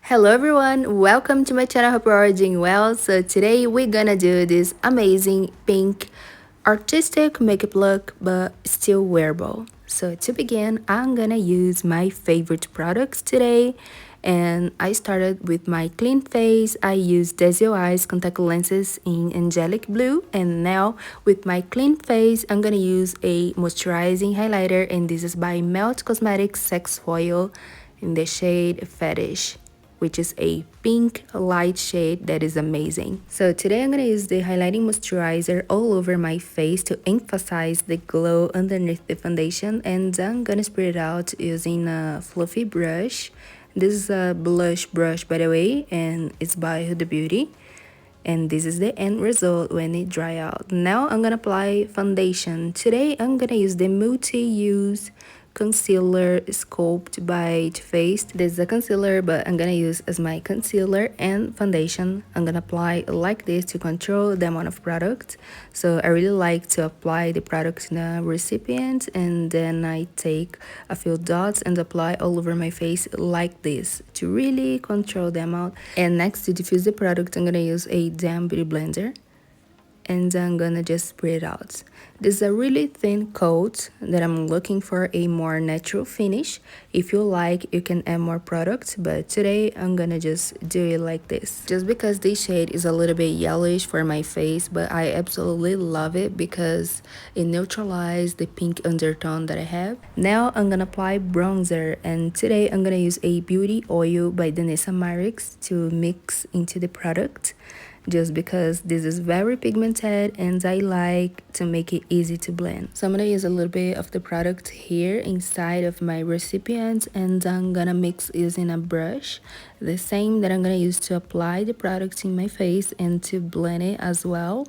Hello everyone, welcome to my channel. Hope you are doing well. So today we're gonna do this amazing pink artistic makeup look but still wearable. So to begin, I'm gonna use my favorite products today, and I started with my clean face. I used Desio Eyes contact lenses in angelic blue, and now with my clean face I'm gonna use a moisturizing highlighter, and this is by Melt Cosmetics Sex Foil in the shade Fetish, which is a pink light shade that is amazing. So today I'm going to use the highlighting moisturizer all over my face to emphasize the glow underneath the foundation, and I'm going to spread it out using a fluffy brush. This is a blush brush, by the way, and it's by Huda Beauty. And this is the end result when it dry out. Now I'm gonna apply foundation. Today I'm gonna use the multi-use concealer sculpt by Too Faced. This is a concealer, but I'm gonna use as my concealer and foundation. I'm gonna apply like this to control the amount of product. So I really like to apply the product in a recipient, and then I take a few dots and apply all over my face like this to really control the amount. And next, to diffuse the product, I'm gonna use a damp beauty blender, and I'm gonna just spread it out. This is a really thin coat that I'm looking for a more natural finish. If you like, you can add more product, but today I'm gonna just do it like this. Just because this shade is a little bit yellowish for my face, but I absolutely love it because it neutralizes the pink undertone that I have. Now I'm gonna apply bronzer, and today I'm gonna use a beauty oil by Danessa Myricks to mix into the product, just because this is very pigmented and I like to make it easy to blend. So I'm gonna use a little bit of the product here inside of my recipient, and I'm gonna mix using a brush, the same that I'm gonna use to apply the product in my face and to blend it as well.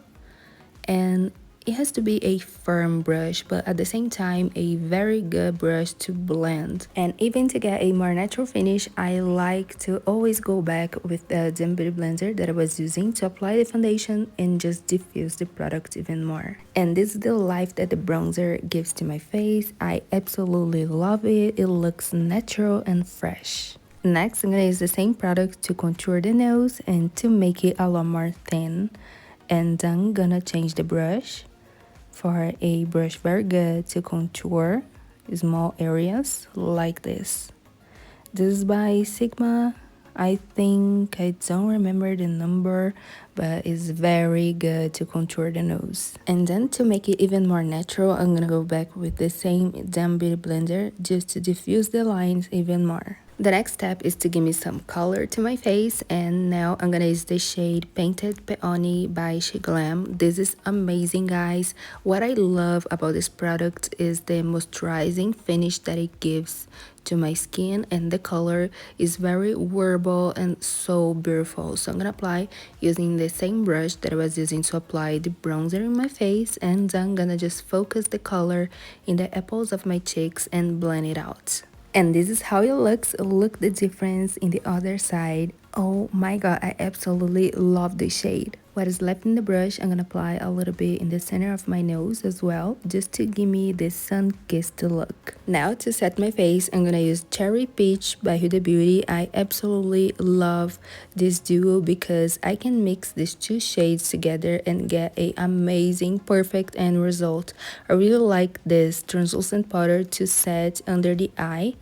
And it has to be a firm brush, but at the same time a very good brush to blend. And even to get a more natural finish, I like to always go back with the damp beauty blender that I was using to apply the foundation and just diffuse the product even more. And this is the life that the bronzer gives to my face. I absolutely love it. It looks natural and fresh. Next, I'm gonna use the same product to contour the nose and to make it a lot more thin. And I'm gonna change the brush for a brush very good to contour small areas like this. This is by Sigma. I think, I don't remember the number, but it's very good to contour the nose. And then to make it even more natural, I'm gonna go back with the same damp beauty blender just to diffuse the lines even more. The next step is to give me some color to my face, and now I'm gonna use the shade Painted Peony by She Glam. This is amazing, guys. What I love about this product is the moisturizing finish that it gives to my skin, and the color is very wearable and so beautiful. So I'm gonna apply using the same brush that I was using to apply the bronzer in my face, and I'm gonna just focus the color in the apples of my cheeks and blend it out. And this is how it looks. Look the difference in the other side. Oh my god, I absolutely love this shade. What is left in the brush, I'm gonna apply a little bit in the center of my nose as well, just to give me this sun-kissed look. Now to set my face, I'm gonna use Cherry Peach by Huda Beauty. I absolutely love this duo because I can mix these two shades together and get a amazing, perfect end result. I really like this translucent powder to set under the eye.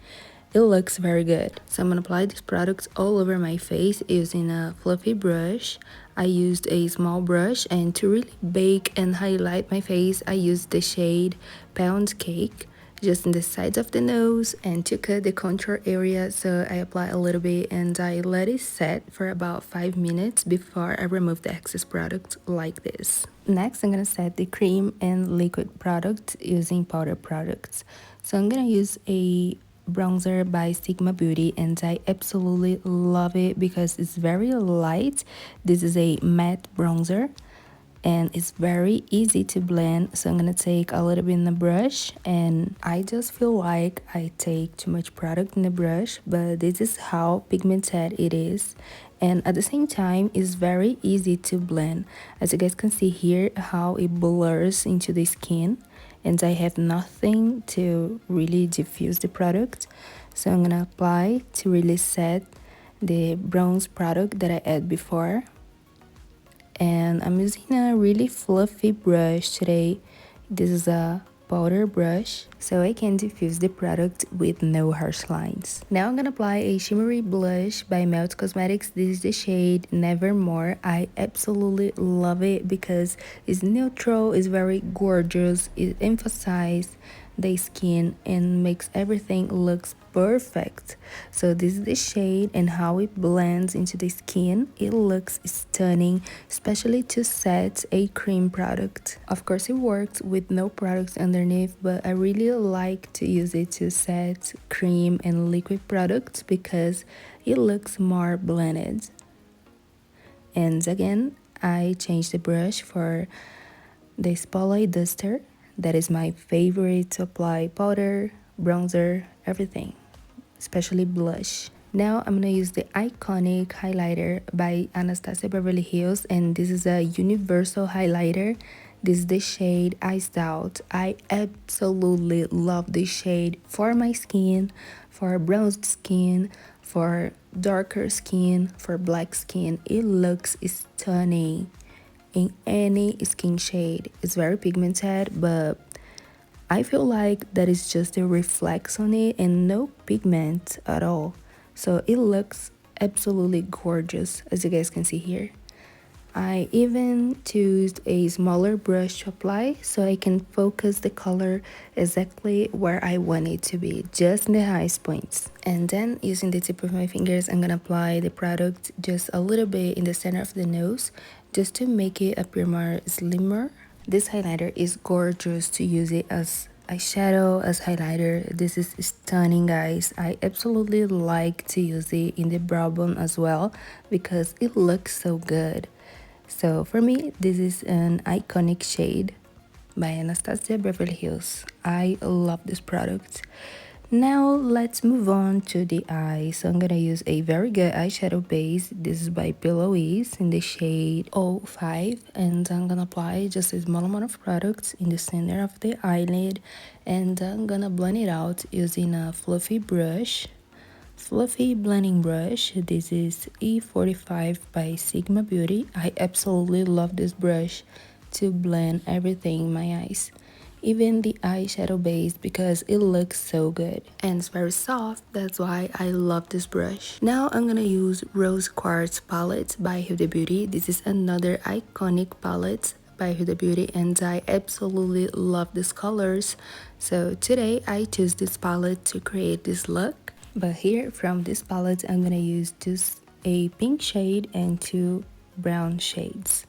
It looks very good. So I'm gonna apply this product all over my face using a fluffy brush. I used a small brush, and to really bake and highlight my face, I used the shade Pound Cake just in the sides of the nose and to cut the contour area. So I apply a little bit and I let it set for about 5 minutes before I remove the excess product like this. Next, I'm gonna set the cream and liquid product using powder products. So I'm gonna use a bronzer by Sigma Beauty, and I absolutely love it because it's very light. This is a matte bronzer and it's very easy to blend. So I'm gonna take a little bit in the brush, and I just feel like I take too much product in the brush, but this is how pigmented it is, and at the same time it's very easy to blend. As you guys can see here, how it blurs into the skin, and I have nothing to really diffuse the product. So I'm gonna apply to really set the bronze product that I had before. And I'm using a really fluffy brush today. This is a powder brush, so I can diffuse the product with no harsh lines. Now I'm gonna apply a shimmery blush by Melt Cosmetics. This is the shade Nevermore. I absolutely love it because it's neutral, it's very gorgeous, it emphasizes the skin and makes everything looks perfect. So this is the shade and how it blends into the skin. It looks stunning, especially to set a cream product. Of course it works with no products underneath, but I really like to use it to set cream and liquid products because it looks more blended. And again, I changed the brush for the Spotlight Duster. That is my favorite to apply powder, bronzer, everything, especially blush. Now I'm gonna use the iconic highlighter by Anastasia Beverly Hills, and this is a universal highlighter. This is the shade Iced Out. I absolutely love this shade for my skin, for bronzed skin, for darker skin, for black skin. It looks stunning in any skin shade. It's very pigmented, but I feel like that is just a reflex on it and no pigment at all. So it looks absolutely gorgeous, as you guys can see here. I even used a smaller brush to apply so I can focus the color exactly where I want it to be, just in the highest points. And then using the tip of my fingers, I'm gonna apply the product just a little bit in the center of the nose just to make it appear more slimmer. This highlighter is gorgeous to use it as eyeshadow, as highlighter. This is stunning, guys. I absolutely like to use it in the brow bone as well because it looks so good. So for me, this is an iconic shade by Anastasia Beverly Hills. I love this product. Now let's move on to the eyes. So I'm gonna use a very good eyeshadow base. This is by Pillowies in the shade 05, and I'm gonna apply just a small amount of product in the center of the eyelid, and I'm gonna blend it out using a fluffy blending brush. This is E45 by Sigma Beauty. I absolutely love this brush to blend everything in my eyes, even the eyeshadow base, because it looks so good and it's very soft. That's why I love this brush. Now I'm gonna use Rose Quartz palette by Huda Beauty. This is another iconic palette by Huda Beauty, and I absolutely love these colors. So today I chose this palette to create this look. But here from this palette, I'm gonna use just a pink shade and two brown shades.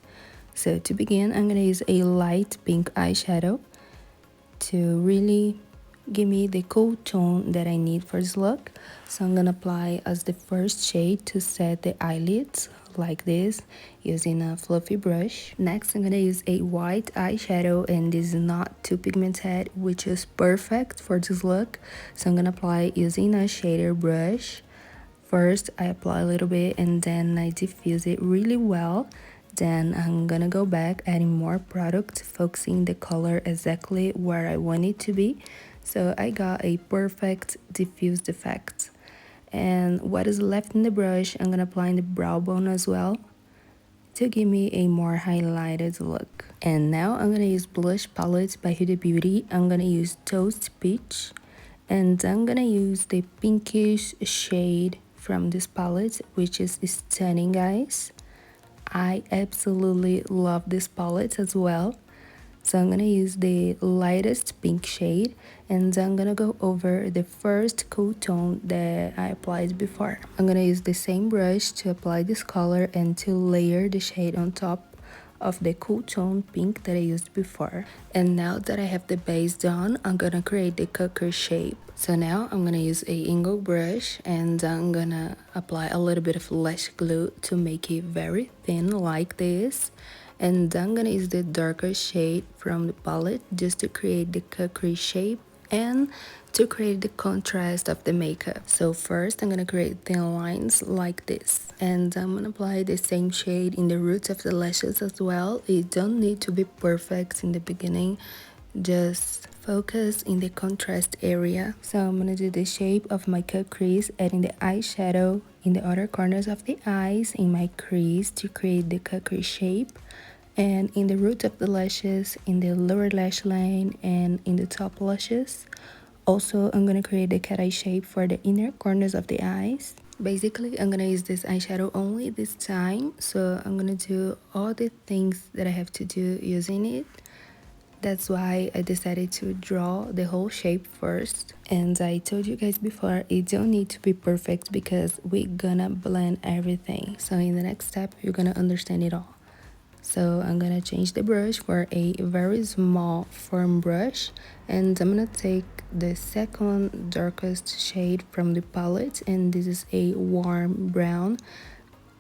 So to begin, I'm gonna use a light pink eyeshadow to really give me the cool tone that I need for this look. So I'm gonna apply as the first shade to set the eyelids like this using a fluffy brush. Next, I'm gonna use a white eyeshadow, and this is not too pigmented, which is perfect for this look. So I'm gonna apply using a shader brush. First, I apply a little bit and then I diffuse it really well. Then I'm gonna go back adding more product, focusing the color exactly where I want it to be. So I got a perfect diffused effect. And what is left in the brush, I'm gonna apply in the brow bone as well to give me a more highlighted look. And now I'm gonna use blush palette by Huda Beauty. I'm gonna use Toast Peach, and I'm gonna use the pinkish shade from this palette, which is stunning, guys. I absolutely love this palette as well. So I'm gonna use the lightest pink shade, and I'm gonna go over the first cool tone that I applied before. I'm gonna use the same brush to apply this color and to layer the shade on top of the cool tone pink that I used before. And now that I have the base done, I'm gonna create the cooker shape. So now I'm gonna use a Ingo brush, and I'm gonna apply a little bit of lash glue to make it very thin like this. And I'm gonna use the darker shade from the palette just to create the cookery shape and to create the contrast of the makeup. So first I'm gonna create thin lines like this, and I'm gonna apply the same shade in the roots of the lashes as well. It don't need to be perfect in the beginning, just focus in the contrast area. So I'm gonna do the shape of my cut crease, adding the eyeshadow in the outer corners of the eyes in my crease to create the cut crease shape, and in the root of the lashes, in the lower lash line, and in the top lashes. Also, I'm gonna create the cat eye shape for the inner corners of the eyes. Basically, I'm gonna use this eyeshadow only this time, so I'm gonna do all the things that I have to do using it. That's why I decided to draw the whole shape first. And I told you guys before, it don't need to be perfect because we're gonna blend everything. So in the next step, you're gonna understand it all. So I'm gonna change the brush for a very small firm brush, and I'm gonna take the second darkest shade from the palette, and this is a warm brown,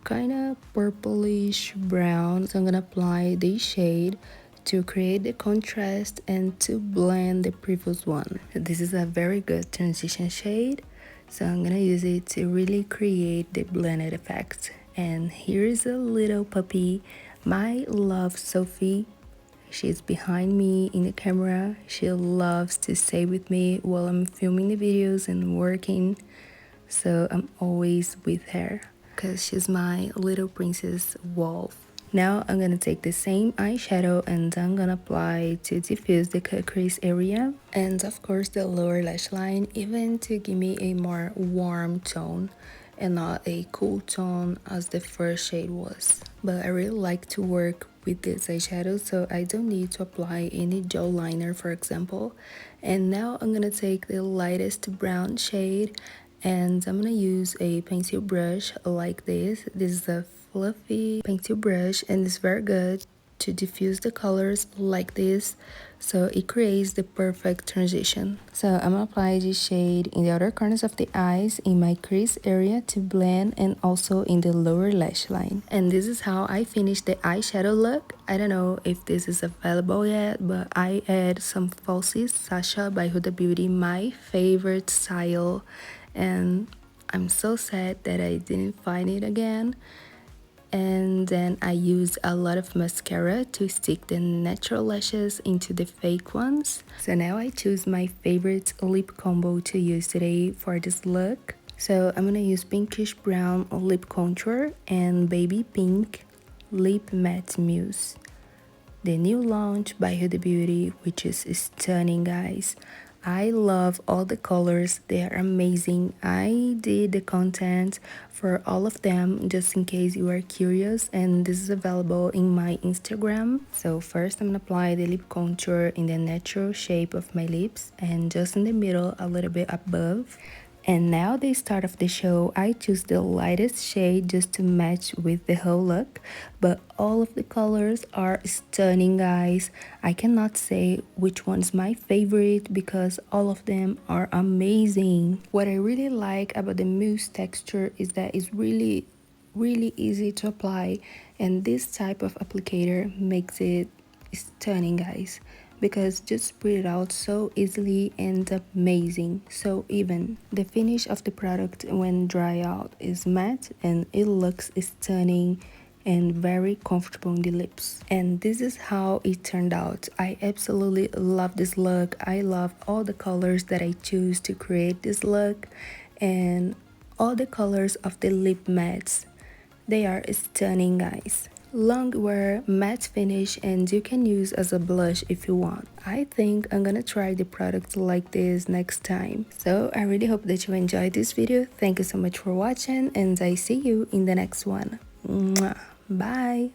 kind of purplish brown. So I'm gonna apply this shade to create the contrast and to blend the previous one. This is a very good transition shade, so I'm gonna use it to really create the blended effect. And here's a little puppy, my love Sophie. She's behind me in the camera. She loves to stay with me while I'm filming the videos and working, so I'm always with her because she's my little princess wolf. Now I'm gonna take the same eyeshadow and I'm gonna apply to diffuse the cut crease area, and of course the lower lash line, even to give me a more warm tone and not a cool tone as the first shade was. But I really like to work with this eyeshadow, so I don't need to apply any gel liner, for example. And now I'm gonna take the lightest brown shade, and I'm gonna use a pencil brush like this. This is a fluffy pencil brush, and it's very good to diffuse the colors like this, so it creates the perfect transition. So I'm gonna apply this shade in the outer corners of the eyes, in my crease area to blend, and also in the lower lash line. And this is how I finished the eyeshadow look. I don't know if this is available yet, but I add some falsies, Sasha by Huda Beauty, my favorite style, and I'm so sad that I didn't find it again. And then I use a lot of mascara to stick the natural lashes into the fake ones. So now I choose my favorite lip combo to use today for this look. So I'm gonna use pinkish brown lip contour and baby pink Lip Matte Mousse, the new launch by Huda Beauty, which is stunning, guys. I love all the colors, they are amazing. I did the content for all of them just in case you are curious, and this is available in my Instagram. So first I'm gonna apply the lip contour in the natural shape of my lips and just in the middle, a little bit above. And now the start of the show, I choose the lightest shade just to match with the whole look, but all of the colors are stunning, guys. I cannot say which one's my favorite because all of them are amazing. What I really like about the mousse texture is that it's really easy to apply, and this type of applicator makes it stunning, guys, because just spread it out so easily and amazing, so even. The finish of the product when dry out is matte and it looks stunning and very comfortable in the lips. And this is how it turned out. I absolutely love this look. I love all the colors that I choose to create this look, and all the colors of the lip mattes. They are stunning, guys. Long wear, matte finish, and you can use as a blush if you want. I think I'm gonna try the product like this next time. So I really hope that you enjoyed this video. Thank you so much for watching, and I see you in the next one. Mwah. Bye.